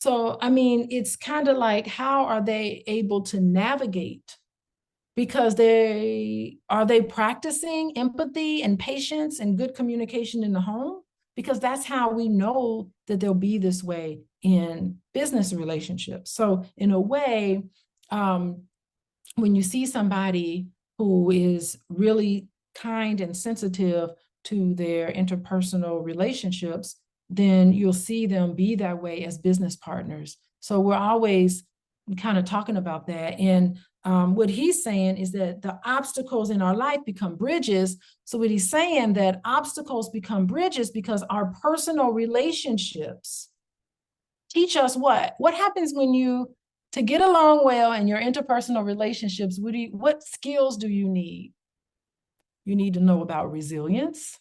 So, I mean, it's kind of like, how are they able to navigate? Because are they practicing empathy and patience and good communication in the home? Because that's how we know that they'll be this way in business relationships. So in a way, when you see somebody who is really kind and sensitive to their interpersonal relationships, then you'll see them be that way as business partners. So we're always kind of talking about that. And what he's saying is that the obstacles in our life become bridges. So what he's saying, that obstacles become bridges because our personal relationships teach us what happens when you, to get along well in your interpersonal relationships, what skills do you need? You need to know about resilience.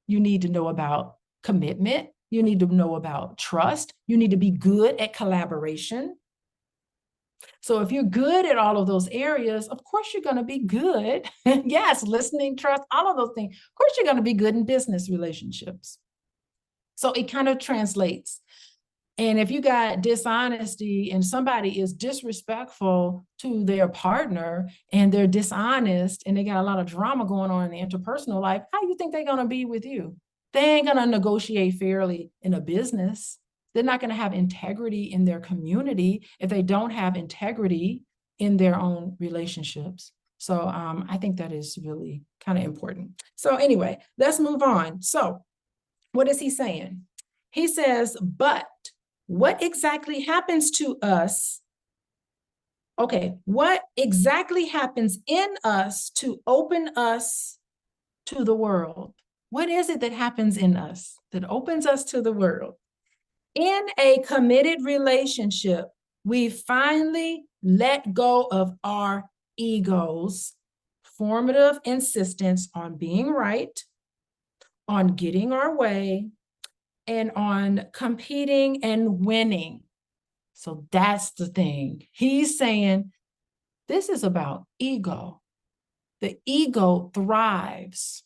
You need to know about commitment. You need to know about trust. You need to be good at collaboration. So if you're good at all of those areas, of course you're going to be good. Yes, listening, trust, all of those things. Of course you're going to be good in business relationships. So it kind of translates. And if you got dishonesty and somebody is disrespectful to their partner and they're dishonest and they got a lot of drama going on in the interpersonal life, how do you think they're going to be with you? They ain't going to negotiate fairly in a business. They're not going to have integrity in their community if they don't have integrity in their own relationships. So I think that is really kind of important. So anyway, let's move on. So what is he saying? He says, but what exactly happens to us? Okay, what exactly happens in us to open us to the world? What is it that happens in us that opens us to the world? In a committed relationship, we finally let go of our egos, formative insistence on being right, on getting our way, and on competing and winning. So that's the thing. He's saying this is about ego. The ego thrives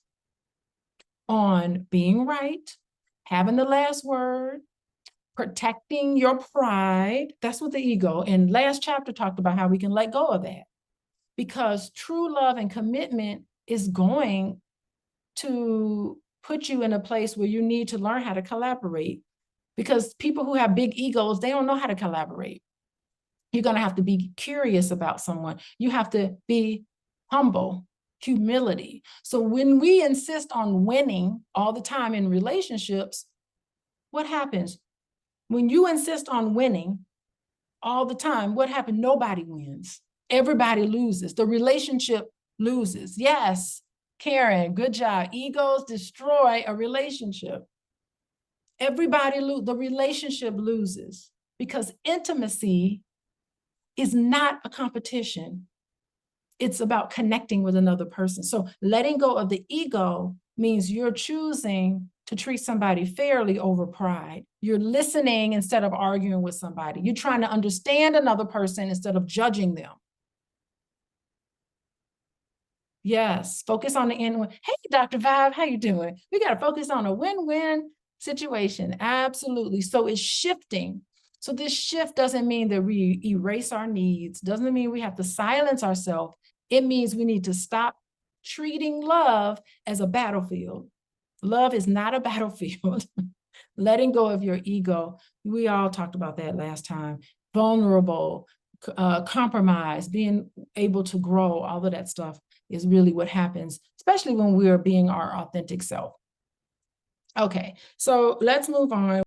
on being right, having the last word, protecting your pride. That's what the ego, and last chapter talked about how we can let go of that, because true love and commitment is going to put you in a place where you need to learn how to collaborate, because people who have big egos, they don't know how to collaborate. You're going to have to be curious about someone. You have to be humble, humility. So when we insist on winning all the time in relationships, what happens? When you insist on winning all the time, what happens? Nobody wins. Everybody loses. The relationship loses. Yes, Karen, good job. Egos destroy a relationship. Everybody the relationship loses, because intimacy is not a competition. It's about connecting with another person. So letting go of the ego means you're choosing to treat somebody fairly over pride. You're listening instead of arguing with somebody. You're trying to understand another person instead of judging them. Yes, focus on the end. Hey, Dr. Vibe, how you doing? We got to focus on a win-win situation. Absolutely. So it's shifting. So this shift doesn't mean that we erase our needs, doesn't mean we have to silence ourselves. It means we need to stop treating love as a battlefield. Love is not a battlefield. Letting go of your ego. We all talked about that last time. Vulnerable, compromise, being able to grow, all of that stuff is really what happens, especially when we're being our authentic self. Okay, so let's move on.